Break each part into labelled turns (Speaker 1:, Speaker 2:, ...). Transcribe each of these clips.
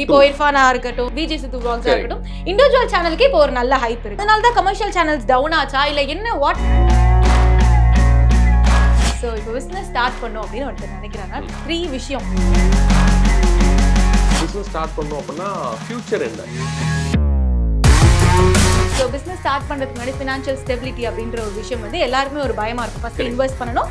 Speaker 1: இப்போ இர்ஃபானா இருக்கட்டும், விஜய் சித்து vlogs இருக்கட்டும், இண்டிவிஜுவல் சேனலுக்கு இப்போ ஒரு நல்ல ஹைப் இருக்கு. அதனால தான் கமர்ஷியல் சேனல்ஸ் டவுன் ஆச்சா இல்ல என்ன வாட்? சோ இப்போ பிசினஸ் ஸ்டார்ட் பண்ணனும் அப்படினு ஒருத்தர் நினைக்கிறாங்க. 3 விஷயம்.
Speaker 2: பிசினஸ் ஸ்டார்ட் பண்ணனும் அப்படினா ஃபியூச்சர் என்ன?
Speaker 1: சோ பிசினஸ் ஸ்டார்ட் பண்றதுக்கு முன்னாடி ஃபினான்ஷியல் ஸ்டெபிலிட்டி அப்படின்ற ஒரு விஷயம் வந்து எல்லாருக்குமே ஒரு பயமா இருக்கும். ஃபர்ஸ்ட் இன்வெஸ்ட் பண்ணனும்.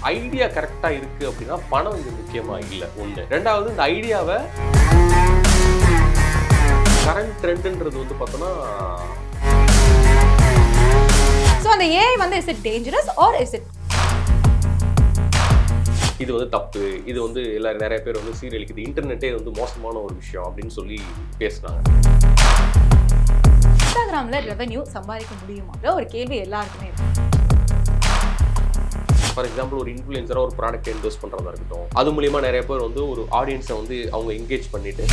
Speaker 2: ஐடியா கரெக்டா இருக்கு அப்படின்னா பணம் வந்து முக்கியமா இல்லை ஒண்ணு. ரெண்டாவது இந்த ஐடியாவை கரண்ட் ட்ரெண்ட்ன்றது வந்து பார்த்தோம்னா
Speaker 1: சோ அந்த ஏஐ வந்து is it dangerous or is it
Speaker 2: இது வந்து தப்பு, இது வந்து எல்லாரும் நிறைய பேர் வந்து சீரியலுக்கு இன்டர்நெட்டே வந்து மோசமான ஒரு விஷயம் அப்படின்னு சொல்லி பேசுனாங்க.
Speaker 1: இன்ஸ்டாகிராம்ல ரெவென்யூ சம்பாதிக்க முடியுமான்ற ஒரு கேள்வி எல்லாருக்குமே இருக்கு.
Speaker 2: ஃபார் எக்ஸாம்பிள் ஒரு இன்ஃப்ளூயன்சராக ஒரு ப்ராடக்ட் இன்வெஸ்ட் பண்ணுறதா இருக்கட்டும், அது மூலியமா நிறைய பேர் வந்து ஒரு ஆடியன்ஸை வந்து அவங்க என்கேஜ் பண்ணிட்டு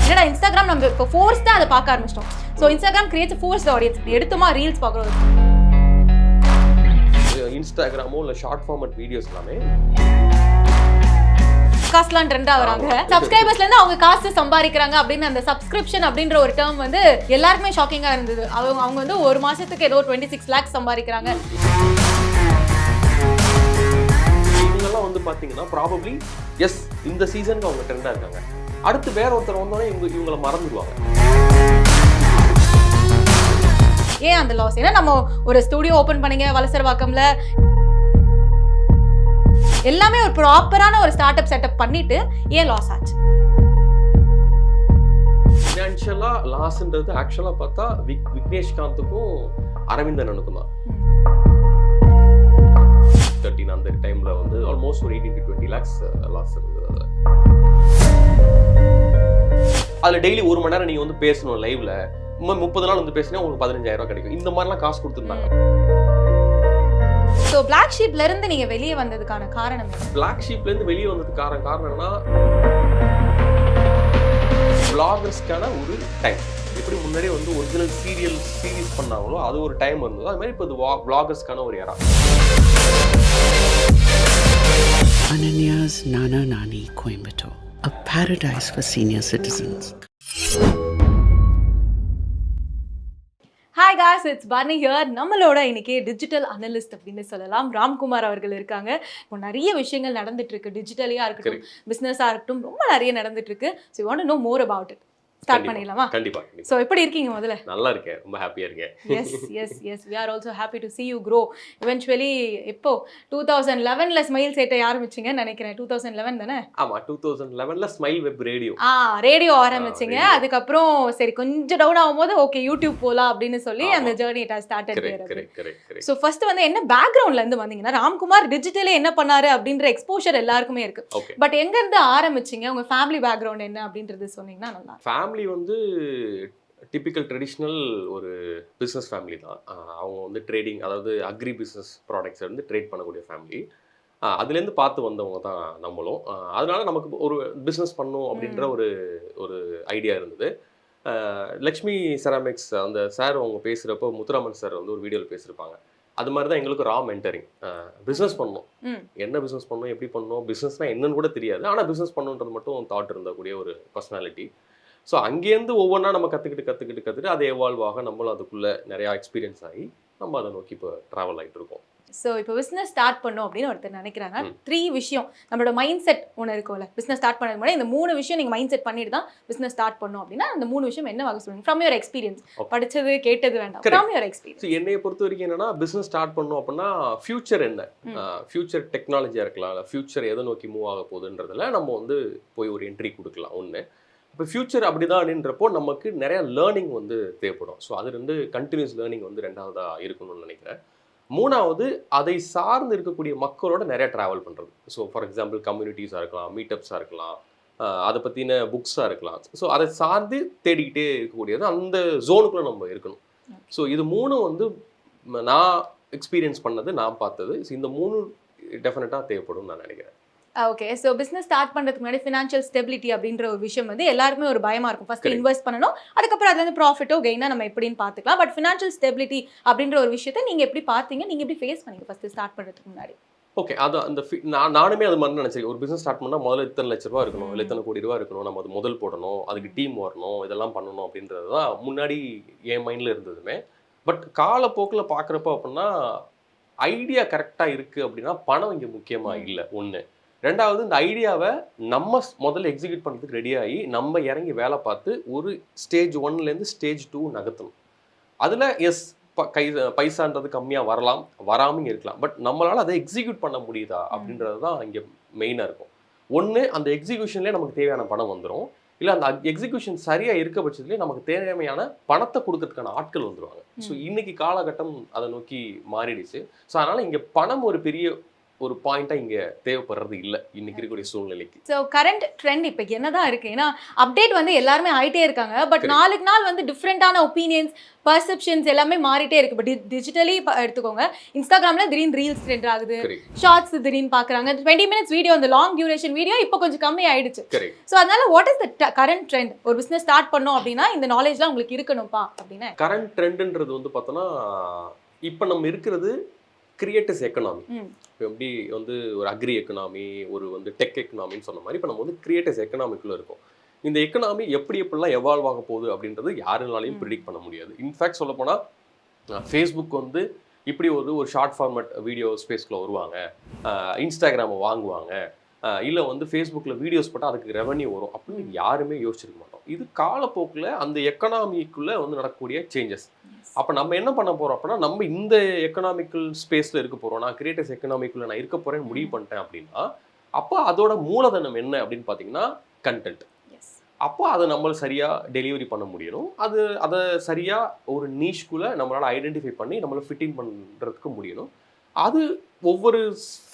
Speaker 1: என்னடா இன்ஸ்டாகிராம் நம்ம இப்போ ஃபோர்ஸ்டா அதை பார்க்க ஆரம்பிச்சிட்டோம். So Instagram creates forced audience. எடுத்துமா ரீல்ஸ் பார்க்குறோம்.
Speaker 2: இன்ஸ்டாகிராமோ இல்லை ஷார்ட் ஃபார்மட் வீடியோஸ் எல்லாமே
Speaker 1: காசுலாம் ட்ரெண்டா வராங்க. சப்ஸ்கிரைபர்ஸ்ல இருந்து அவங்க காசு சம்பாதிக்கிறாங்க அப்படின்னு அந்த சப்ஸ்கிரிப்ஷன் அப்படின்ற ஒரு டேர்ம் வந்து எல்லாருக்குமே ஷாக்கிங்கா இருந்தது. அவங்க வந்து ஒரு மாசத்துக்கு ஏதோ 26 lakhs சம்பாதிக்கிறாங்க.
Speaker 2: இவங்கெல்லாம் வந்து பாத்தீங்கன்னா ப்ராபப்ளி எஸ் இந்த சீசனுக்கு அவங்க ட்ரெண்டா இருக்காங்க. அடுத்து வேற ஒருத்தர் வந்தோடனே இவங்களை மறந்துடுவாங்க.
Speaker 1: ஏன் அந்த லாஸ்? ஏன்னா நம்ம ஒரு ஸ்டுடியோ ஓபன் பண்ணீங்க வலசரவாக்கம்ல, எல்லாமே ஒரு ப்ராப்பரான ஒரு ஸ்டார்ட் அப் செட்டப் பண்ணிட்டு ஏன் லாஸ் ஆச்சு?
Speaker 2: ஃபினான்ஷியலா லாஸ்ன்றது ஆக்சுவலா பார்த்தா விக்னேஷ்காந்துக்கும் அரவிந்தனுக்கும் தான். 13 அந்த டைம்ல வந்து ஆல்மோஸ்ட் ஒரு 18 to 20 lakhs லாஸ் இருந்தது. அதுல டெய்லி 1 மணி நேரம் நீங்க வந்து பேசணும் லைவ்ல. 30 நாள் வந்து பேசினா உங்களுக்கு 15,000 கிடைக்கும். இந்த மாதிரிலாம் காசு கொடுத்துருந்தாங்க.
Speaker 1: சோ பிளாக் ஷீப்ல இருந்து நீங்க வெளியே வந்ததுக்கான காரணம் என்ன?
Speaker 2: பிளாக் ஷீப்ல இருந்து வெளியே வந்ததுக்கு காரணம் என்னன்னா vloggers-க்கான ஒரு டைம். எப்படி முன்னாடி வந்து ஒரிஜினல் சீரிஸ் பண்ணாங்களோ அது ஒரு டைம் இருந்தது. அது மாதிரி இப்போ இது vloggers-க்கான ஒரு era.
Speaker 3: Ananya's Nana Nani Coimbatore, a paradise for senior citizens.
Speaker 1: Hi guys, it's Barney here. நம்மளோட இன்னைக்கு டிஜிட்டல் அனலிஸ்ட் அப்படின்னு சொல்லலாம் ராம்குமார் அவர்கள் இருக்காங்க. இப்போ நிறைய விஷயங்கள் நடந்துட்டு இருக்கு. டிஜிட்டலியா இருக்கட்டும், பிசினஸா இருக்கட்டும், ரொம்ப நிறைய நடந்துட்டு இருக்கு. So you want to know more about it. Start பண்ணிடலாமா?
Speaker 2: கண்டிப்பா.
Speaker 1: சோ எப்படி இருக்கீங்க முதல்ல?
Speaker 2: நல்லா இருக்கேன், ரொம்ப ஹாப்பியா இருக்கேன்.
Speaker 1: Yes we are also happy to see you grow. Eventually எப்போ 2011ல ஸ்மைல் சேட்டை ஆரம்பிச்சீங்கன்னு நினைக்கிறேன். 2011 தானே?
Speaker 2: ஆமா, 2011ல ஸ்மைல் வெப் ரேடியோ
Speaker 1: ரேடியோ ஆரம்பிச்சீங்க. அதுக்கப்புறம் சரி கொஞ்சம் டவுன் ஆகும்போது ஓகே யூடியூப் போலாம் அப்படின்னு சொல்லி அந்த journey it has started there. So first வந்து என்ன பேக்ரவுண்ட்ல இருந்து வந்தீங்கன்னா ராம்குமார் டிஜிட்டலே என்ன பண்ணாரு அப்படின்ற எக்ஸ்போஷர் எல்லாருக்குமே இருக்கு. பட் எங்க இருந்து ஆரம்பிச்சீங்க? உங்க ஃபேமிலி பேக்ரவுண்ட் என்ன அப்படின்றது சொன்னீங்கன்னா நல்லா.
Speaker 2: ஃபேமிலி வந்து டிபிக்கல் ட்ரெடிஷ்னல் ஒரு பிஸ்னஸ் ஃபேமிலி தான். அவங்க வந்து ட்ரேடிங், அதாவது அக்ரி பிஸ்னஸ் ப்ராடக்ட்ஸை வந்து ட்ரேட் பண்ணக்கூடிய ஃபேமிலி. அதுலேருந்து பார்த்து வந்தவங்க தான் நம்மளும். அதனால நமக்கு ஒரு பிஸ்னஸ் பண்ணணும் அப்படின்ற ஒரு ஐடியா இருந்தது. லக்ஷ்மி செராமிக்ஸ் அந்த சார் அவங்க பேசுகிறப்போ முத்துராமன் சார் வந்து ஒரு வீடியோவில் பேசியிருப்பாங்க. அது மாதிரி தான் எங்களுக்கு ரா மென்டரிங். பிஸ்னஸ் பண்ணணும், என்ன பிஸ்னஸ் பண்ணணும், எப்படி பண்ணணும், பிஸ்னஸ்னால் என்னன்னு கூட தெரியாது. ஆனால் பிஸ்னஸ் பண்ணணுன்றது மட்டும் தாட் இருந்தக்கூடிய ஒரு பர்சனாலிட்டி. ஸோ அங்கேருந்து ஒவ்வொன்றா நம்ம கற்றுக்கிட்டு அதை எவால்வ் ஆக நம்மளும் அதுக்குள்ளே நிறையா எக்ஸ்பீரியன்ஸ் ஆகி நம்ம அதை நோக்கி இப்போ ட்ராவல் ஆகிட்டு இருக்கோம்.
Speaker 1: ஸோ இப்போ பிஸ்னஸ் ஸ்டார்ட் பண்ணோம் அப்படின்னு ஒருத்தர் நினைக்கிறாங்க. 3 விஷயம் நம்மளோட மைண்ட் செட் ஒன்று இருக்கும்ல. பிஸ்னஸ் ஸ்டார்ட் பண்ணது முன்னாடி இந்த 3 விஷயம் நீங்கள் மைண்ட் செட் பண்ணிட்டு தான் பிஸ்னஸ் ஸ்டார்ட் பண்ணணும் அப்படின்னா அந்த 3 விஷயம் என்ன வகை சொல்லுங்க? From your experience. படிச்சது கேட்டது வேண்டாம், ஃப்ரம் யுவர் எக்ஸ்பீரியன்ஸ்.
Speaker 2: என்னைய பொறுத்த வரைக்கும் என்னன்னா, பிஸ்னஸ் ஸ்டார்ட் பண்ணணும் அப்படின்னா ஃபியூச்சர் என்ன, ஃபியூச்சர் டெக்னாலஜியாக இருக்கலாம், இல்லை ஃபியூச்சர் எதை நோக்கி மூவ் ஆக போகுதுன்றதுல நம்ம வந்து போய் ஒரு என்ட்ரி கொடுக்கலாம். ஒன்று. இப்போ ஃபியூச்சர் அப்படிதான் அப்படின்றப்போ நமக்கு நிறைய லேர்னிங் வந்து தேவைப்படும். ஸோ அது வந்து கண்டினியூஸ் லேர்னிங் வந்து 2வதாக இருக்கணும்னு நினைக்கிறேன். 3வது அதை சார்ந்து இருக்கக்கூடிய மக்களோட நிறைய ட்ராவல் பண்ணுறது. ஸோ ஃபார் எக்ஸாம்பிள் கம்யூனிட்டிஸாக இருக்கலாம், மீட்டப்ஸாக இருக்கலாம், அதை பற்றின புக்ஸாக இருக்கலாம். ஸோ அதை சார்ந்து தேடிக்கிட்டே இருக்கக்கூடியது அந்த ஜோனுக்குள்ளே நம்ம இருக்கணும். ஸோ இது 3 வந்து நான் எக்ஸ்பீரியன்ஸ் பண்ணது, நான் பார்த்தது. ஸோ இந்த 3 டெஃபினட்டாக தேவைப்படும் நான் நினைக்கிறேன்.
Speaker 1: ஓகே. ஸோ பிஸ்னஸ் ஸ்டார்ட் பண்ணுறதுக்கு முன்னாடி ஃபினான்ஷியல் ஸ்டெபிலிட்டி அப்படின்ற ஒரு விஷயம் வந்து எல்லாருமே ஒரு பயமா இருக்கும். ஃபர்ஸ்ட் இன்வெஸ்ட் பண்ணணும், அதுக்கப்புறம் அதுலேருந்து ப்ராஃபிட்டோ கெயினா நம்ம எப்படின்னு பார்த்துக்கலாம். பட் ஃபினான்ஷியல் ஸ்டெபிலிட்டி அப்படின்ற ஒரு விஷயத்தை நீங்கள் எப்படி பார்த்தீங்க, நீங்கள் எப்படி ஃபேஸ் பண்ணீங்க ஃபர்ஸ்ட் ஸ்டார்ட் பண்ணுறதுக்கு முன்னாடி?
Speaker 2: ஓகே. அது அந்த நானுமே அது மாதிரி நினச்சேன். ஒரு பிஸ்னஸ் ஸ்டார்ட் பண்ணால் முதல்ல இத்தனை லட்ச ரூபா இருக்கணும், இல்லை இத்தனை கோடி ரூபா இருக்கணும், நம்ம அது முதல் போடணும், அதுக்கு டீம் வரணும், இதெல்லாம் பண்ணணும் அப்படின்றது தான் முன்னாடி என் மைண்டில் இருந்ததுமே. பட் காலப்போக்கில் பார்க்குறப்ப அப்படின்னா ஐடியா கரெக்டாக இருக்குது அப்படின்னா பணம் இங்கே முக்கியமாக இல்லை ஒன்று. ரெண்டாவது இந்த ஐடியாவை நம்ம முதல்ல எக்ஸிக்யூட் பண்ணுறதுக்கு ரெடியாகி நம்ம இறங்கி வேலை பார்த்து ஒரு ஸ்டேஜ் 1லேருந்து ஸ்டேஜ் 2 நகர்த்தணும். அதில் எஸ் பைசான்றது கம்மியாக வரலாம், வராமல் இருக்கலாம். பட் நம்மளால் அதை எக்ஸிக்யூட் பண்ண முடியுதா அப்படின்றது தான் இங்கே மெயினாக இருக்கும். ஒன்று அந்த எக்ஸிக்யூஷன்லேயே நமக்கு தேவையான பணம் வந்துடும், இல்லை அந்த எக்ஸிக்யூஷன் சரியாக இருக்க பட்சத்துலேயே நமக்கு தேவையான பணத்தை கொடுக்கறதுக்கான ஆட்கள் வந்துடுவாங்க. ஸோ இன்னைக்கு காலகட்டம் அதை நோக்கி மாறிடுச்சு. ஸோ அதனால் இங்கே பணம் ஒரு பெரிய ஒரு பாயிண்டா இங்க தேவைப்படுறது இல்லை இன்னைக்கு இருக்கக்கூடிய சூழ்நிலைக்கு.
Speaker 1: ஸோ கரண்ட் ட்ரெண்ட் இப்போ என்னதான் இருக்கு, ஏன்னா அப்டேட் வந்து எல்லாருமே ஆயிட்டே இருக்காங்க. பட் நாளுக்கு நாள் வந்து டிஃப்ரெண்டான ஒப்பீனியன்ஸ், பர்செப்ஷன்ஸ் எல்லாமே மாறிட்டே இருக்கு. பட் டிஜிட்டலி எடுத்துக்கோங்க, இன்ஸ்டாகிராம்ல திடீர்னு ரீல்ஸ் ட்ரெண்ட் ஆகுது, ஷார்ட்ஸ் திடீர்னு பாக்குறாங்க, 20 மினிட்ஸ் வீடியோ, அந்த லாங் டியூரேஷன் வீடியோ இப்போ கொஞ்சம் கம்மி ஆயிடுச்சு. ஸோ அதனால what is the current trend? ஒரு பிசினஸ் ஸ்டார்ட் பண்ணோம் அப்படின்னா இந்த நாலேஜ்லாம் உங்களுக்கு இருக்கணும்ப்பா அப்படின்னா
Speaker 2: கரண்ட் ட்ரெண்ட்ன்றது வந்து பார்த்தோன்னா இப்போ நம்ம இருக்கிறது கிரியேட்டர்ஸ் எக்கனாமி. இப்போ எப்படி வந்து ஒரு அக்ரி எக்கனாமி, ஒரு வந்து டெக் எக்கனாமின்னு சொன்ன மாதிரி இப்போ நம்ம வந்து கிரியேட்டர்ஸ் எக்கனாமிக்குள்ளே இருக்கோம். இந்த எக்கனாமி எப்படிலாம் எவால்வ் ஆக போகுது அப்படின்றது யாருனாலையும் ப்ரிடிக்ட் பண்ண முடியாது. இன்ஃபேக்ட் சொல்ல போனால் ஃபேஸ்புக் வந்து இப்படி ஒரு ஷார்ட் ஃபார்மேட் வீடியோ ஸ்பேஸ்க்குள்ளே வருவாங்க, இன்ஸ்டாகிராமை வாங்குவாங்க, இல்லை வந்து ஃபேஸ்புக்கில் வீடியோஸ் போட்டால் அதுக்கு ரெவன்யூ வரும் அப்படின்னு யாருமே யோசிச்சிருக்க மாட்டோம். இது காலப்போக்கில் அந்த எக்கனாமிக்குள்ளே வந்து நடக்கக்கூடிய சேஞ்சஸ். அப்போ நம்ம என்ன பண்ண போகிறோம் அப்படின்னா, நம்ம இந்த எக்கனாமிக்கல் ஸ்பேஸில் இருக்க போகிறோம், நான் கிரியேட்டர்ஸ் எக்கனாமிக்குள்ளே நான் இருக்க போகிறேன்னு முடிவு பண்ணிட்டேன் அப்படின்னா, அப்போ அதோட மூலதனம் என்ன அப்படின்னு பார்த்தீங்கன்னா கண்டென்ட். அப்போ அதை நம்மள சரியாக டெலிவரி பண்ண முடியணும். அதை சரியாக ஒரு நீஷ்குள்ளே நம்மளால் ஐடென்டிஃபை பண்ணி நம்மளை ஃபிட்டிங் பண்ணுறதுக்கு முடியணும். அது ஒவ்வொரு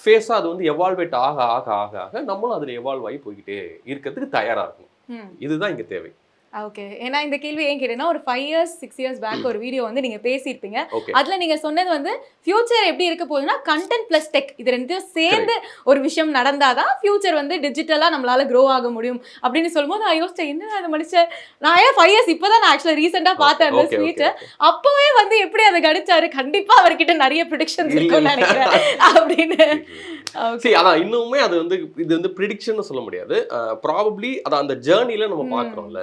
Speaker 2: ஃபேஸாக அது வந்து எவால்வேட் ஆக ஆக ஆக ஆக நம்மளும் அதில் எவால்வ் ஆகி போய்கிட்டே இருக்கிறதுக்கு தயாராக இருக்கணும். இதுதான் இங்கே தேவை.
Speaker 1: ஓகே, ஏன்னா இந்த கேள்வி ஏன் கேட்டேன்னா, ஒரு 5 years 6 years பேக் ஒரு வீடியோ வந்து நீங்க பேசியிருப்பீங்க. அதுல நீங்க சொன்னது வந்து ஃபியூச்சர் எப்படி இருக்க போகுதுன்னா கண்டென்ட் பிளஸ் டெக், இது ரெண்டும் சேர்ந்து ஒரு விஷயம் நடந்தாதான் ஃபியூச்சர் வந்து டிஜிட்டலா நம்மளால க்ரோ ஆக முடியும் அப்படின்னு சொல்லும்போது நான் யோசிச்சேன், என்ன அது மனுஷன், நான் 5 years இப்பதான் நான் ஆக்சுவலா ரீசெண்டா பார்த்தேன் அந்த ஸ்வீட். அப்பவே வந்து எப்படி அதை கணிச்சாரு, கண்டிப்பா அவர்கிட்ட நிறைய ப்ரெடிக்ஷன்ஸ் இருக்கும்னு நினைக்கிறேன் அப்படின்னு.
Speaker 2: அதான் இன்னுமே அது வந்து இது வந்து ப்ரெடிக்ஷன் சொல்ல முடியாது, ப்ராபப்ளி அதான் அந்த ஜேர்னில நம்ம பார்க்குறோம்ல,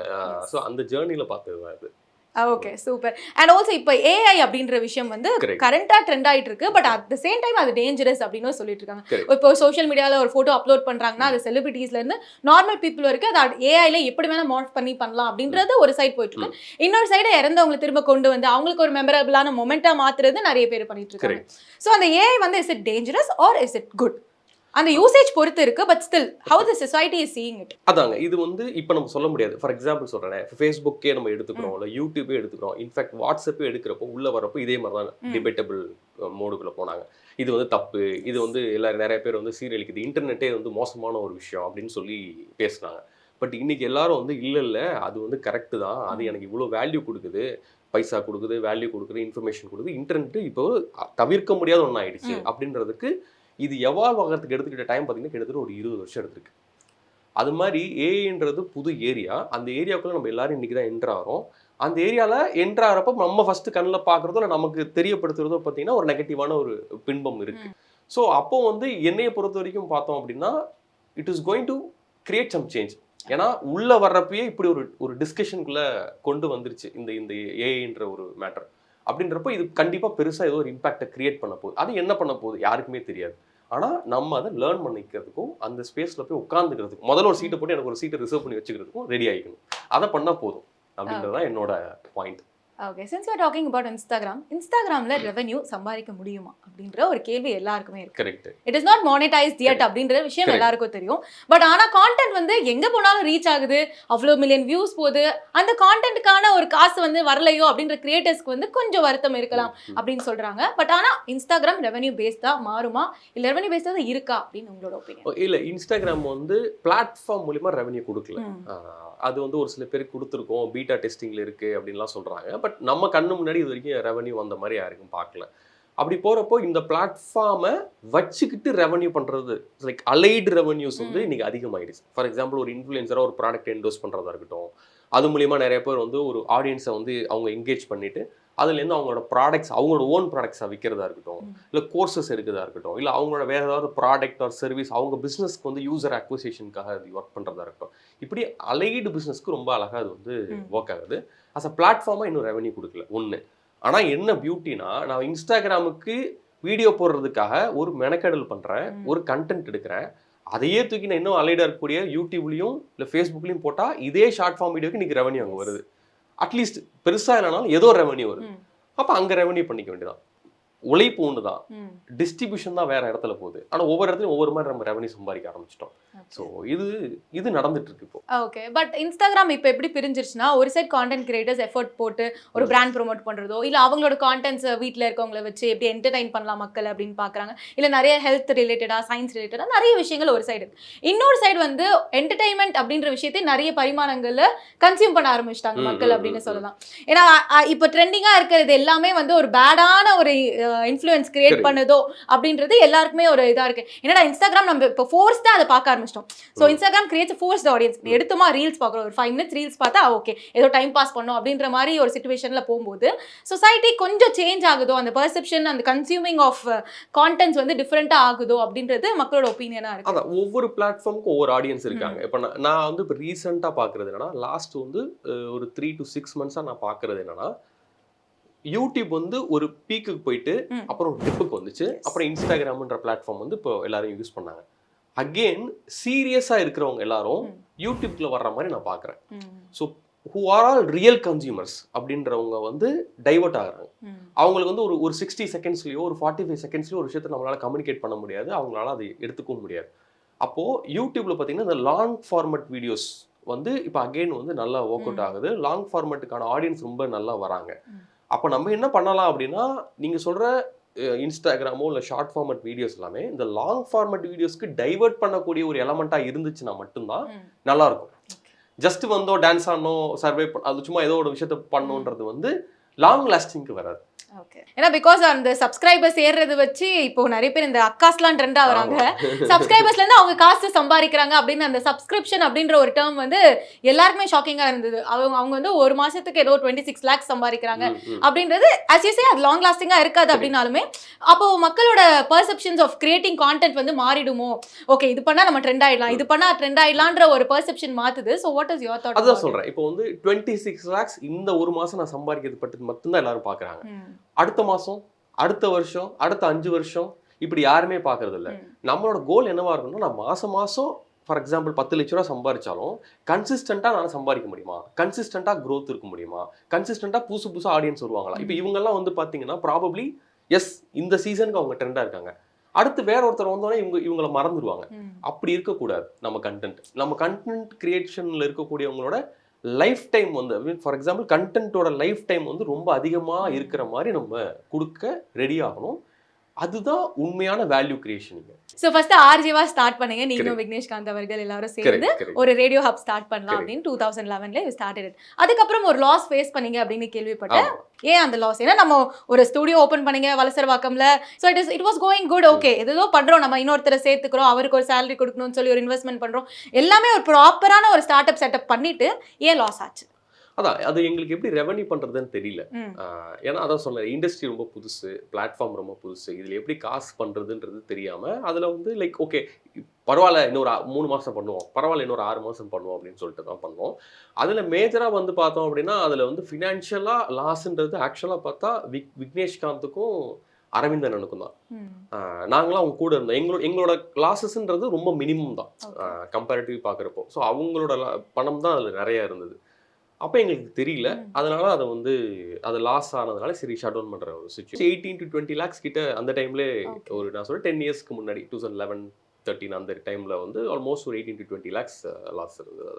Speaker 2: ஸோ அந்த ஜேர்னியில் பார்த்தது தான் இது.
Speaker 1: Okay, super. அண்ட் ஆல்சோ இப்போ ஏஐ அப்படின்ற விஷயம் வந்து கரண்டா ட்ரெண்ட் ஆயிட்டு இருக்கு. But at the same time அது டேஞ்சரஸ் அப்படின்னு சொல்லிட்டு இருக்காங்க. இப்போ சோஷியல் மீடியாவில் ஒரு ஃபோட்டோ அப்லோட் பண்றாங்கன்னா அது செலிபிரிட்டிஸ்ல இருந்து நார்மல் பீப்புள் வரைக்கும் அது ஏஐல எப்படி வேணா மார்ஃப் பண்ணலாம் அப்படின்றது ஒரு சைட் போயிட்டு இருக்கு. இன்னொரு சைடு இறந்தவங்களை திரும்ப கொண்டு வந்து அவங்களுக்கு ஒரு மெமரபிளான மொமெண்டா மாத்துறது நிறைய பேர் பண்ணிட்டு இருக்காங்க. ஸோ அந்த ஏஐ வந்து is it dangerous or is it good? அந்த யூசேஜ் பொறுத்து இருக்கு. But still how the society is seeing it.
Speaker 2: அதாங்க, இது வந்து இப்போ நம்ம சொல்ல முடியாது. ஃபார் எக்ஸாம்பிள் சொல்றேன், ஃபேஸ்புக்கே நம்ம எடுத்துக்கிறோம், இல்லை யூடியூபே எடுத்துக்கிறோம், இன்ஃபேக்ட் வாட்ஸ்அப்பே எடுக்கிறப்போ உள்ள வரப்போ இதே மாதிரி தான் டிபேட்டபிள் மோடுக்குள்ள போனாங்க. இது வந்து தப்பு, இது வந்து நிறைய பேர் வந்து சீரழிக்குது, இன்டர்நெட்டே வந்து மோசமான ஒரு விஷயம் அப்படின்னு சொல்லி பேசுனாங்க. பட் இன்னைக்கு எல்லாரும் வந்து இல்லை அது வந்து கரெக்டு தான், அது எனக்கு இவ்வளோ வேல்யூ கொடுக்குது, பைசா கொடுக்குது, வேல்யூ கொடுக்குது, இன்ஃபர்மேஷன் கொடுக்குது, இன்டர்நெட் இப்போ தவிர்க்க முடியாத ஒன்று ஆயிடுச்சு அப்படின்றதுக்கு இது எவால்வ் ஆகிறதுக்கு எடுத்துக்கிட்ட டைம் பார்த்தீங்கன்னா கிட்டத்தட்ட ஒரு 20 வருஷம் எடுத்துருக்கு. அது மாதிரி ஏஐன்றது புது ஏரியா, அந்த ஏரியாவுக்குள்ள நம்ம எல்லாரும் இன்னைக்கு தான் என்ட்ரு ஆகிறோம். அந்த ஏரியாவில் என்ட்ரு ஆகிறப்ப நம்ம ஃபர்ஸ்ட் கண்ணில் பார்க்குறதோ இல்லை நமக்கு தெரியப்படுத்துறதோ பார்த்தீங்கன்னா ஒரு நெகட்டிவான ஒரு பின்பம் இருக்கு. ஸோ அப்போ வந்து என்னையை பொறுத்த வரைக்கும் பார்த்தோம் அப்படின்னா it is going to create some change. ஏன்னா உள்ள வர்றப்பயே இப்படி ஒரு டிஸ்கஷனுக்குள்ள கொண்டு வந்துருச்சு இந்த ஏஐன்ற ஒரு மேட்டர். அப்படின்றப்போ இது கண்டிப்பாக பெருசாக ஏதோ ஒரு இம்பாக்டை கிரியேட் பண்ண போகுது. அது என்ன பண்ண போகுது யாருக்குமே தெரியாது. ஆனால் நம்ம அதை லேர்ன் பண்ணிக்கிறதுக்கும் அந்த ஸ்பேஸில் போய் உட்காந்துக்கிறதுக்கும் முதல்ல ஒரு சீட்டை போட்டு எனக்கு ஒரு சீட்டை ரிசர்வ் பண்ணி வச்சுக்கிறதுக்கும் ரெடி ஆகிக்கணும். அதை பண்ணால் போதும் அப்படின்றது தான் என்னோட பாயிண்ட்.
Speaker 1: Okay, since we are talking about இன்ஸ்டாகிராம்ல ரெவென்யூ சம்பாதிக்க முடியுமா அப்படின்ற ஒரு கேள்வி எல்லாருக்குமே இருக்கு.
Speaker 2: Correct.
Speaker 1: It is not monetised yet அப்படின்ற விஷயம் எல்லாருக்கும் தெரியும். பட் ஆனா கான்டென்ட் வந்து எங்க போனாலும் ரீச் ஆகுது, அவ்வளோ மில்லியன் வியூஸ் போகுது, அந்த கான்டென்ட்டுக்கான ஒரு காசு வந்து வரலையோ அப்படின்ற கிரியேட்டர்ஸ்க்கு வந்து கொஞ்சம் வருத்தம் இருக்கலாம் அப்படின்னு சொல்றாங்க. பட் ஆனா இன்ஸ்டாகிராம் ரெவென்யூ பேஸ்டா மாறுமா இல்லை ரெவென்யூ பேஸ்டா தான் இருக்கா அப்படின்னு உங்களோட ஒப்பீனியன்?
Speaker 2: இல்லை, இன்ஸ்டாகிராம் வந்து பிளாட்ஃபார்ம் மூலிமா ரெவென்யூ கொடுக்கல. அது வந்து ஒரு சில பேருக்கு கொடுத்துருக்கோம், பீட்டா டெஸ்டிங்கில் இருக்குது அப்படின்லாம் சொல்கிறாங்க. பட் நம்ம கண்ணு முன்னாடி இது வரைக்கும் ரெவன்யூ வந்த மாதிரி யாருக்கும் பார்க்கல. அப்படி போகிறப்போ இந்த பிளாட்ஃபார்மை வச்சுக்கிட்டு ரெவன்யூ பண்ணுறது லைக் அலைடு ரெவன்யூஸ் வந்து இன்றைக்கி அதிகமாகிடுச்சு. ஃபார் எக்ஸாம்பிள் ஒரு இன்ஃப்ளூயன்சராக ஒரு ப்ராடக்ட் என்டோஸ் பண்ணுறதா இருக்கட்டும், அது மூலிமா நிறைய பேர் வந்து ஒரு ஆடியன்ஸை வந்து அவங்க என்கேஜ் பண்ணிவிட்டு அதுலேருந்து அவங்களோட ப்ராடக்ட்ஸ், அவங்களோட ஓன் ப்ராடக்ட்ஸை விற்கிறதா இருக்கட்டும், இல்லை கோர்சஸ் எடுக்கிறதா இருக்கட்டும், இல்லை அவங்களோட வேறு ஏதாவது ப்ராடக்ட் ஆர் சர்வீஸ் அவங்க பிஸ்னஸ்க்கு வந்து யூசர் அக்விசிஷனுக்காக அது ஒர்க் பண்ணுறதா இருக்கட்டும், இப்படி அலைடு பிஸ்னஸ்க்கு ரொம்ப அழகாக அது வந்து ஒர்க் ஆகுது. அஸ் அ பிளாட்ஃபார்மாக இன்னும் ரெவன்யூ கொடுக்கல ஒன்று. ஆனால் என்ன பியூட்டினா, நான் இன்ஸ்டாகிராமுக்கு வீடியோ போடுறதுக்காக ஒரு மெனக்கெடல் பண்ணுறேன், ஒரு கண்டென்ட் எடுக்கிறேன், அதையே தூக்கி நான் இன்னும் அலைடாக இருக்கக்கூடிய யூடியூப்லையும் இல்லை ஃபேஸ்புக்லையும் போட்டால் இதே ஷார்ட் ஃபார்ம் வீடியோக்கு இன்றைக்கி ரெவன்யூ அங்கே வருது. அட்லீஸ்ட் பெருசாக இல்லைனாலும் ஏதோ ரெவன்யூ வருது. அப்போ அங்கே ரெவன்யூ பண்ணிக்க வேண்டியதான். உழைப்பு ஒன்று தான், டிஸ்ட்ரிபியூஷன் தான் வேற இடத்துல போகுது. ஆனால் ஒவ்வொரு இடத்துலையும் ஒவ்வொரு மாதிரி நம்ம ரெவன்யூ சம்பாதிக்க ஆரம்பிச்சிட்டோம். ஸோ இது நடந்துட்டு இருக்கு இப்போ.
Speaker 1: ஓகே, பட் இன்ஸ்டாகிராம் இப்போ எப்படி பிரிஞ்சிருச்சுன்னா, ஒரு சைட் கான்டென்ட் கிரியேட்டர்ஸ் எஃபர்ட் போட்டு ஒரு பிராண்ட் ப்ரொமோட் பண்ணுறதோ, இல்லை அவங்களோட கான்டென்ட்ஸ் வீட்டில் இருக்கவங்கள வச்சு எப்படி என்டர்டைன் பண்ணலாம் மக்கள் அப்படின்னு பார்க்குறாங்க. இல்லை நிறைய ஹெல்த் ரிலேட்டடாக, சயின்ஸ் ரிலேட்டடாக நிறைய விஷயங்கள் ஒரு சைடு. இன்னொரு சைடு வந்து என்டர்டைன்மெண்ட் அப்படின்ற விஷயத்தை நிறைய பரிமாணங்களில் கன்சியூம் பண்ண ஆரம்பிச்சிட்டாங்க மக்கள் அப்படின்னு சொல்லலாம். ஏன்னா இப்போ ட்ரெண்டிங்காக இருக்கிறது எல்லாமே வந்து ஒரு பேடான ஒரு இன்ஃப்ளூயன்ஸ் கிரியேட் பண்ணுதோ அப்படின்றது எல்லாருக்குமே ஒரு இதாக இருக்கு. ஏன்னா இன்ஸ்டாகிராம் நம்ம இப்போ ஃபோர்ஸ் தான் அதை பார்க்க ஆரம்பிச்சிட்டோம். So Instagram creates forced audience. எடுத்துமா ரீல்ஸ் பார்க்குறோம், ஒரு 5 minutes ரீல்ஸ் பார்த்தா ஓகே ஏதோ டைம் பாஸ் பண்ணோம் அப்படின்ற மாதிரி ஒரு சிச்சுவேஷனில் போகும்போது சொசைட்டி கொஞ்சம் சேஞ்ச் ஆகுதோ, அந்த பெர்செப்ஷன், அந்த கன்சியூமிங் ஆஃப் கான்டென்ட்ஸ் வந்து டிஃப்ரெண்ட்டாக ஆகுதோ அப்படின்றது மக்களோட ஒப்பீனியனாக இருக்கு.
Speaker 2: அதான் ஒவ்வொரு பிளாட்ஃபார்முக்கும் ஒவ்வொரு ஆடியன்ஸ் இருக்காங்க. இப்போ நான் வந்து இப்போ ரீசெண்டாக பார்க்குறது என்னன்னா, லாஸ்ட் வந்து ஒரு 3 to 6 months நான் பார்க்குறது என்னன்னா, யூடியூப் வந்து ஒரு பீக்குக்கு போயிட்டு அப்புறம் டிப்புக்கு வந்துச்சு. அப்புறம் இன்ஸ்டாகிராம்ன்ற பிளாட்ஃபார்ம் வந்து இப்போ எல்லாரும் யூஸ் பண்ணாங்க. அகெயின் சீரியஸாக இருக்கிறவங்க எல்லாரும் யூடியூப்ல வர்ற மாதிரி நான் பார்க்குறேன். So who are all real consumers அப்படின்றவங்க வந்து டைவர்ட் ஆகுறாங்க. அவங்களுக்கு வந்து ஒரு 60 secondsலையோ ஒரு 45 secondsலையோ ஒரு விஷயத்தை நம்மளால கம்யூனிகேட் பண்ண முடியாது, அவங்களால அதை எடுத்துக்கவும் முடியாது. அப்போது யூடியூப்ல பார்த்தீங்கன்னா இந்த லாங் ஃபார்மட் வீடியோஸ் வந்து இப்போ அகெயின் வந்து நல்லா ஒர்க் அவுட் ஆகுது. லாங் ஃபார்மட்டுக்கான ஆடியன்ஸ் ரொம்ப நல்லா வராங்க. அப்போ நம்ம என்ன பண்ணலாம் அப்படின்னா, நீங்கள் சொல்கிற இன்ஸ்டாகிராமோ இல்லை ஷார்ட் ஃபார்மட் வீடியோஸ் எல்லாமே இந்த லாங் ஃபார்மட் வீடியோஸ்க்கு டைவர்ட் பண்ணக்கூடிய ஒரு எலமெண்ட்டாக இருந்துச்சுன்னா மட்டும்தான் நல்லாயிருக்கும். ஜஸ்ட் வந்தோம் டான்ஸ் ஆனோம் சர்வே அது சும்மா ஏதோ ஒரு விஷயத்த பண்ணோன்றது வந்து லாங் லாஸ்டிங்க்கு வராது.
Speaker 1: ஓகே, ஏன்னா பிகாஸ் அந்த சப்ஸ்கிரைபர்ஸ் ஏறுறது வச்சு இப்போ நிறைய பேர் இந்த அக்காஸ்லாம் ட்ரெண்ட் ஆகுறாங்க. சப்ஸ்கிரைபர்ஸ்லேருந்து அவங்க காசு சம்பாதிக்கிறாங்க அப்படின்னு அந்த சப்ஸ்கிரிப்ஷன் அப்படின்ற ஒரு டேர்ம் வந்து எல்லாருக்குமே ஷாக்கிங்காக இருந்தது. அவங்க வந்து ஒரு மாதத்துக்கு ஏதோ 26 lakhs சம்பாதிக்கிறாங்க அப்படின்றது as you say அது லாங் லாஸ்டிங்காக இருக்காது. அப்படின்னாலுமே அப்போ மக்களோட பெர்செப்ஷன்ஸ் ஆஃப் கிரியேட்டிங் கான்டென்ட் வந்து மாறிடுமோ, ஓகே இது பண்ணால் நம்ம ட்ரெண்ட் ஆகிடலாம், இது பண்ணால் ட்ரெண்ட் ஆகிடலான்ற ஒரு பெர்செப்ஷன் மாற்றுது. So what is your thought?
Speaker 2: அதான் சொல்கிறேன். இப்போ வந்து 26 lakhs இந்த ஒரு மாதம் நான் சம்பாதிக்கிறது பட்டு மட்டும்தான் எல்லாரும் பார்க்குறாங்க. அடுத்த மாதம், அடுத்த வருஷம், அடுத்த 5 வருஷம் இப்படி யாருமே பார்க்கறது இல்லை. நம்மளோட கோல் என்னவா இருக்கணும்னா, நான் மாதம் ஃபார் எக்ஸாம்பிள் 10 லட்ச ரூபா சம்பாதிச்சாலும் கன்சிஸ்டண்ட்டாக நான் சம்பாதிக்க முடியுமா, கன்சிஸ்டண்ட்டாக க்ரோத் இருக்க முடியுமா, கன்சிஸ்டண்ட்டாக புதுசு ஆடியன்ஸ் வருவாங்களா. இப்போ இவங்கெல்லாம் வந்து பார்த்தீங்கன்னா ப்ராபப்ளி எஸ் இந்த சீசனுக்கு அவங்க ட்ரெண்டாக இருக்காங்க, அடுத்து வேற ஒருத்தர் வந்தோடனே இவங்களை மறந்துடுவாங்க. அப்படி இருக்கக்கூடாது. நம்ம கண்டென்ட் கிரியேஷனில் இருக்கக்கூடியவங்களோட லைஃப் டைம் வந்து ஃபார் எக்ஸாம்பிள் கண்டென்ட்டோட லைஃப் டைம் வந்து ரொம்ப அதிகமாக இருக்கிற மாதிரி நம்ம கொடுக்க ரெடி ஆகணும். அதுதான் உண்மையான வேல்யூ கிரியேஷன்.
Speaker 1: ஸோ ஃபர்ஸ்ட் ஆர்ஜேவா ஸ்டார்ட் பண்ணீங்க, நீங்களும் விக்னேஷ்காந்த் அவர்கள் எல்லாரும் சேர்ந்து ஒரு ரேடியோ ஹப் ஸ்டார்ட் பண்ணலாம் அப்படின்னு 2011 ஸ்டார்டட். அதுக்கப்புறம் ஒரு லாஸ் ஃபேஸ் பண்ணீங்க அப்படின்னு கேள்விப்பட்டேன். ஏன் அந்த லாஸ்? ஏன்னா நம்ம ஒரு ஸ்டுடியோ ஓப்பன் பண்ணீங்க வலசரவாக்கம்ல. So it was going good, okay ஏதோ பண்றோம், நம்ம இன்னொருத்தரை சேர்த்துக்கிறோம், அவருக்கு ஒரு சேலரி கொடுக்கணும்னு சொல்லி ஒரு இன்வெஸ்ட்மெண்ட் பண்றோம், எல்லாமே ஒரு ப்ராப்பரான ஒரு ஸ்டார்ட் அப் செட்டப் பண்ணிட்டு ஏன் லாஸ் ஆச்சு?
Speaker 2: அதான் அது எங்களுக்கு எப்படி ரெவன்யூ பண்ணுறதுன்னு தெரியல. ஏன்னா அதான் சொன்னேன், இண்டஸ்ட்ரி ரொம்ப புதுசு, பிளாட்ஃபார்ம் ரொம்ப புதுசு, இதில் எப்படி காசு பண்ணுறதுன்றது தெரியாமல் அதில் வந்து லைக் ஓகே பரவாயில்ல இன்னொரு 3 மாதம் பண்ணுவோம், பரவாயில்ல இன்னொரு 6 மாதம் பண்ணுவோம் அப்படின்னு சொல்லிட்டு தான் பண்ணோம். அதில் மேஜராக வந்து பார்த்தோம் அப்படின்னா அதில் வந்து ஃபினான்ஷியலாக லாஸ்ன்றது ஆக்சுவலாக பார்த்தா விக்னேஷ்காந்துக்கும் அரவிந்தனுக்கும் தான். நாங்களாம் அவங்க கூட இருந்தோம். எங்களோட லாஸஸ்ன்றது ரொம்ப மினிமம் தான் கம்பேரிட்டிவ் பார்க்குறப்போ. ஸோ அவங்களோட பணம் தான் அதில் நிறையா இருந்தது. அப்போ எங்களுக்கு தெரியல, அதனால அது லாஸ் ஆனதுனால சரி ஷட் டவுன் பண்ணுற ஒரு சிச்சுவேஷன். 18 to 20 lakhs கிட்ட அந்த டைம்ல ஒரு நான் சொல்ல 10 yearsக்கு முன்னாடி 2011-13 அந்த டைம்ல வந்து ஆல்மோஸ்ட் ஒரு 18 to 20 lakhs லாஸ் இருந்தது.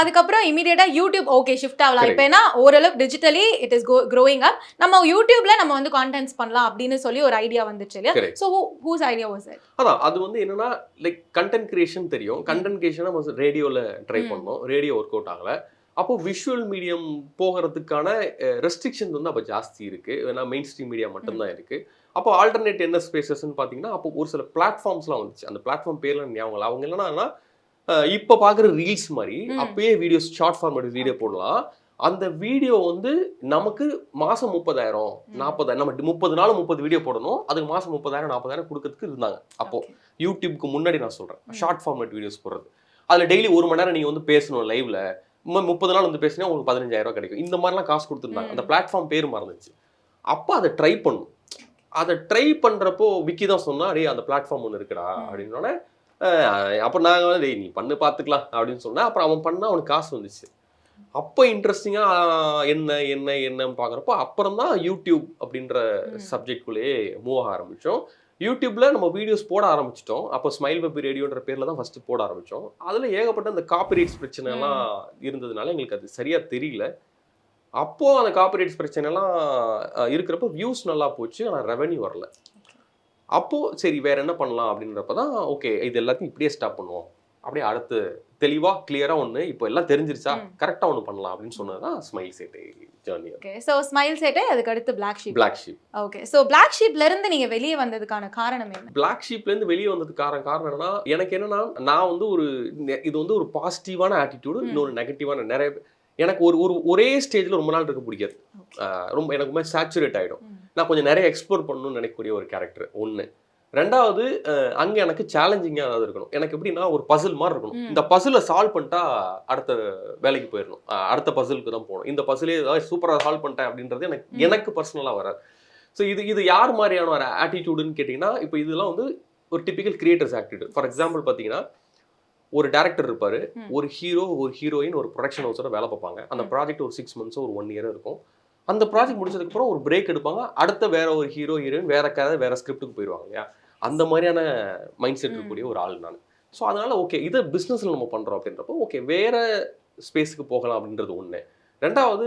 Speaker 1: அதுக்கப்புறம் இமீடியட்டா யூடியூப் ஓகே ஷிஃப்ட் ஆகலாம். இப்போ ஏன்னா ஓரளவுக்கு digitally it is growing up, நம்ம யூடியூப்ல நம்ம வந்து கான்டென்ட்ஸ் பண்ணலாம் அப்படின்னு சொல்லி ஒரு ஐடியா வந்துச்சு இல்லையா? So whose idea was it? அதான்
Speaker 2: அது வந்து என்னன்னா லைக் கண்டென்ட் கிரியேஷன் தெரியும், கண்டென்ட் கிரியேஷன் நம்ம ரேடியோவில் ட்ரை பண்ணோம், ரேடியோ ஒர்க் அவுட் ஆகலை. அப்போ விஷுவல் மீடியம் போகிறதுக்கான ரெஸ்ட்ரிக்ஷன் வந்து அப்போ ஜாஸ்தி இருக்குது, ஏன்னா மெயின் ஸ்ட்ரீம் மீடியா மட்டும்தான் இருக்குது. அப்போ ஆல்டர்னேட் என்ன ஸ்பேசஸ்ன்னு பார்த்தீங்கன்னா அப்போ ஒரு சில பிளாட்ஃபார்ம்ஸ்லாம் வந்துச்சு. அந்த பிளாட்ஃபார்ம் பேர்லாம் ஞாபகம் அவங்க என்னன்னா இப்போ பார்க்குற ரீல்ஸ் மாதிரி அப்பயே வீடியோஸ் ஷார்ட் ஃபார்மேட் வீடியோ போடலாம். அந்த வீடியோ வந்து நமக்கு மாதம் 30,000 40,000 நம்ம 30 நாள் 30 வீடியோ போடணும், அதுக்கு மாதம் 30,000 40,000 கொடுக்கறதுக்கு இருந்தாங்க. அப்போது யூடியூப்க்கு முன்னாடி நான் சொல்கிறேன், ஷார்ட் ஃபார்மேட் வீடியோஸ் போடுறது, அதில் டெய்லி 1 மணி நேரம் நீங்கள் வந்து பேசணும் லைவ்ல, 30 நாள் வந்து பேசினா உங்களுக்கு 15,000 கிடைக்கும். இந்த மாதிரிலாம் காசு கொடுத்துருந்தாங்க. அந்த பிளாட்ஃபார்ம் பேர் மறந்துச்சு. அப்போ அதை ட்ரை பண்ணும். அதை ட்ரை பண்ணுறப்போ விக்கி தான் சொன்னா, டே அந்த பிளாட்ஃபார்ம் ஒன்று இருக்குடா அப்படின்னோடனே, அப்போ நாங்கள் வந்து நீ பண்ணு பார்த்துக்கலாம் அப்படின்னு சொன்னேன். அப்புறம் அவன் பண்ணால் அவனுக்கு காசு வந்துச்சு. அப்போ இன்ட்ரெஸ்டிங்காக என்னன்னு பார்க்குறப்போ அப்புறம் தான் யூடியூப் அப்படின்ற சப்ஜெக்ட்குள்ளேயே மூவ் ஆக ஆரம்பித்தோம். யூடியூப்பில் நம்ம வீடியோஸ் போட ஆரம்பிச்சிட்டோம். அப்போ ஸ்மைல் வெப் ரேடியோன்ற பேரில் தான் ஃபஸ்ட்டு போட ஆரம்பித்தோம். அதில் ஏகப்பட்ட அந்த காப்பிரைட்ஸ் பிரச்சனைலாம் இருந்ததுனால எங்களுக்கு அது சரியாக தெரியல. அப்போது அந்த காப்பிரைட்ஸ் பிரச்சனைலாம் இருக்கிறப்ப வியூஸ் நல்லா போச்சு, ஆனால் ரெவென்யூ வரல. அப்போது சரி வேறு என்ன பண்ணலாம் அப்படின்றப்ப தான் ஓகே இது எல்லாத்தையும் இப்படியே ஸ்டாப் பண்ணுவோம், அப்படியே அடுத்து தெளிவாக கிளியராக ஒன்று இப்போ எல்லாம் தெரிஞ்சிருச்சா கரெக்டாக ஒன்று பண்ணலாம் அப்படின்னு சொன்னது தான் ஸ்மைல் சேட்டை journey.
Speaker 1: Okay, so smile Settai அதுக்கு அடுத்து black sheep. Okay, so black ஷீப்லேருந்து நீங்கள் வெளியே வந்ததுக்கான காரணம் என்ன?
Speaker 2: பிளாக் ஷீப்லேருந்து வெளியே வந்ததுக்கு காரணம் என்னன்னா, எனக்கு என்னன்னா நான் வந்து இது வந்து ஒரு பாசிட்டிவான ஆட்டிடியூடு, இன்னொரு நெகட்டிவான நிறைய எனக்கு ஒரே ஸ்டேஜில் ரொம்ப நாள் இருக்க பிடிக்காது. ரொம்ப எனக்கு ரொம்ப சேச்சுரேட் ஆகிடும். நான் கொஞ்சம் நிறைய எக்ஸ்ப்ளோர் பண்ணணும்னு நினைக்கக்கூடிய ஒரு கேரக்டர் ஒன்று. ரெண்டாவது அங்கே எனக்கு சேலஞ்சிங்காக ஏதாவது இருக்கணும். எனக்கு எப்படின்னா ஒரு பசில் மாதிரி இருக்கணும். இந்த பசிலை சால்வ் பண்ணிட்டா அடுத்த வேலைக்கு போயிடணும், அடுத்த பசிலுக்கு தான் போகணும். இந்த பசிலே ஏதாவது சூப்பராக சால்வ் பண்ணிட்டேன் அப்படின்றது எனக்கு பர்சனலாக வராது. ஸோ இது யார் மாதிரியான ஒரு ஆட்டிடியூடுன்னு கேட்டிங்கன்னா, இப்போ இதெல்லாம் வந்து ஒரு typical creators attitude. For example பார்த்தீங்கன்னா, ஒரு டேரக்டர் இருப்பார், ஒரு ஹீரோ ஒரு ஹீரோயின் ஒரு ப்ரொடக்ஷன் ஹவுஸோட வேலை பார்ப்பாங்க. அந்த ப்ராஜெக்ட் ஒரு 6 months ஒரு 1 year இருக்கும். அந்த ப்ராஜெக்ட் முடிச்சதுக்கப்புறம் ஒரு பிரேக் எடுப்பாங்க. அடுத்த வேற ஒரு ஹீரோயின் வேற கதை வேற ஸ்கிரிப்டுக்கு போயிடுவாங்க இல்லையா? அந்த மாதிரியான மைண்ட் செட் இருக்கக்கூடிய ஒரு ஆள் நான். ஸோ அதனால ஓகே இதை பிஸ்னஸில் நம்ம பண்ணுறோம் அப்படின்றப்போ ஓகே வேற ஸ்பேஸுக்கு போகலாம் அப்படின்றது ஒன்று. ரெண்டாவது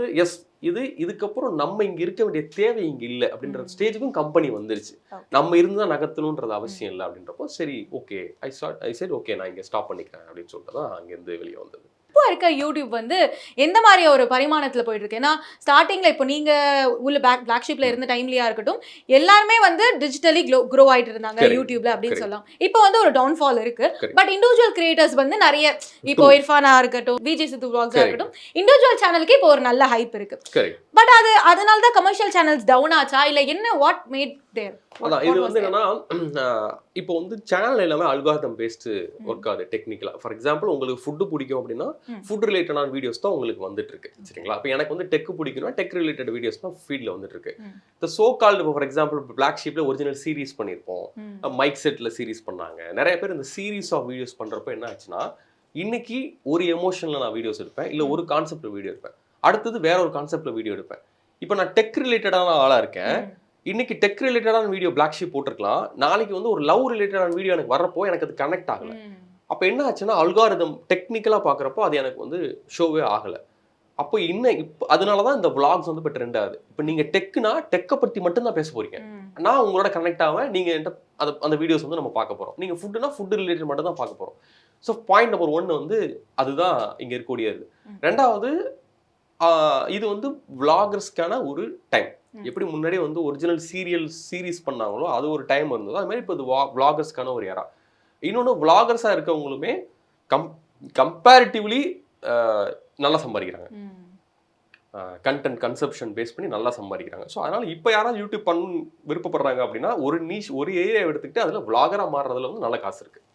Speaker 2: இதுக்கப்புறம் நம்ம இங்கே இருக்க வேண்டிய தேவை இங்கே இல்லை அப்படின்ற ஸ்டேஜுக்கும் கம்பெனி வந்துருச்சு. நம்ம இருந்து தான் நகர்த்தணுன்றது அவசியம் இல்லை அப்படின்றப்போ சரி ஓகே ஐ செட் ஓகே நான் இங்கே ஸ்டாப் பண்ணிக்கிறேன் அப்படின்னு சொல்லிட்டு தான் அங்கேருந்து வெளியே வந்தது.
Speaker 1: இப்போ இருக்க யூடியூப் வந்து எந்த மாதிரி ஒரு பரிமாணத்தில் போயிட்டு இருக்கு? ஏன்னா ஸ்டார்டிங்கில் இப்போ நீங்கள் உள்ள பிளாக் ஷீப்ல இருந்த டைம்லயா இருக்கட்டும், எல்லாருமே வந்து டிஜிட்டலி க்ரோ ஆகிட்டு இருந்தாங்க யூடியூப்ல அப்படின்னு சொல்லலாம். இப்போ வந்து ஒரு டவுன்ஃபால் இருக்கு. பட் இண்டிவிஜுவல் கிரியேட்டர்ஸ் வந்து நிறைய, இப்போ இர்ஃபானா இருக்கட்டும், விஜய் சித்து vlogs இருக்கட்டும், இண்டிவிஜுவல் சேனலுக்கு இப்போ ஒரு நல்ல ஹைப் இருக்கு. பட் அதனால தான் கமர்ஷியல் சேனல்ஸ் டவுன் ஆச்சா இல்லை என்ன? What made their?
Speaker 2: அதான் இது வந்து என்னன்னா, இப்போ வந்து சேனல் எல்லாமே அல்காரிதம் பேஸ்டு ஒர்க் ஆகுது டெக்னிக்கலா. ஃபார் எக்ஸாம்பிள் உங்களுக்கு ஃபுட்டு பிடிக்கும் அப்படின்னா ஃபுட் ரிலேட்டடான வீடியோஸ் தான் உங்களுக்கு வந்துட்டு இருக்கு, சரிங்களா? இப்போ எனக்கு வந்து டெக் பிடிக்கும்னா டெக் ரிலேட்டட் வீடியோஸ் தான் ஃபீல்டில் வந்துட்டு இருக்கு. இந்த சோ கால்டு இப்போ ஃபார் எக்ஸாம்பிள் பிளாக் ஷீப்ல ஒரிஜினல் சீரீஸ் பண்ணியிருப்போம், மைக் செட்ல சீரீஸ் பண்ணாங்க. நிறைய பேர் இந்த சீரீஸ் ஆஃப் வீடியோஸ் பண்றப்ப என்ன ஆச்சுன்னா, இன்னைக்கு ஒரு எமோஷன்ல நான் வீடியோஸ் எடுப்பேன், இல்லை ஒரு கான்செப்ட்ல வீடியோ எடுப்பேன், அடுத்தது வேற ஒரு கான்செப்ட்ல வீடியோ எடுப்பேன். இப்போ நான் டெக் ரிலேட்டடான ஆளா இருக்கேன், இன்னைக்கு டெக் ரிலேட்டடான வீடியோ பிளாக் ஷீப் போட்டிருக்கலாம், நாளைக்கு வந்து ஒரு லவ் ரிலேட்டடான வீடியோ எனக்கு வரப்போ எனக்கு அது கனெக்ட் ஆகல. அப்போ என்ன ஆச்சுன்னா அல்காரிதம் டெக்னிக்கலாக பார்க்குறப்போ அது எனக்கு வந்து ஷோவே ஆகலை. அப்போ இப்போ அதனால தான் இந்த vlogs வந்து இப்போ ட்ரெண்ட் ஆகுது. இப்போ நீங்கள் டெக்கை பற்றி மட்டும்தான் பேச போறீங்க, நான் உங்களோட கனெக்ட் ஆவேன், நீங்கள் அந்த வீடியோஸ் வந்து நம்ம பார்க்க போகிறோம். நீங்கள் ஃபுட் ரிலேட்டட் மட்டும் தான் பார்க்க போகிறோம். ஸோ பாயிண்ட் நம்பர் 1 வந்து அதுதான் இங்கே இருக்கக்கூடியது. ரெண்டாவது இது வந்து vloggers-க்கான ஒரு டைம். எப்படி முன்னாடியே வந்து ஒரிஜினல் சீரீஸ் பண்ணாங்களோ அது ஒரு டைம் இருந்ததோ, அது மாதிரி இப்போ இது vloggers-க்கான ஒரு ஏரா. இன்னொன்று vloggers-ஆக இருக்கவங்களுமே கம்பேரிட்டிவ்லி நல்லா சம்பாதிக்கிறாங்க, கண்டென்ட் கன்சப்ஷன் பேஸ் பண்ணி நல்லா சம்பாதிக்கிறாங்க. ஸோ அதனால் இப்போ யாராவது யூடியூப் பண்ண விருப்பப்படுறாங்க அப்படின்னா ஒரு ஏரியா எடுத்துக்கிட்டு அதில் vlogger-ஆ மாறுறதுல வந்து நல்ல காசு இருக்குது.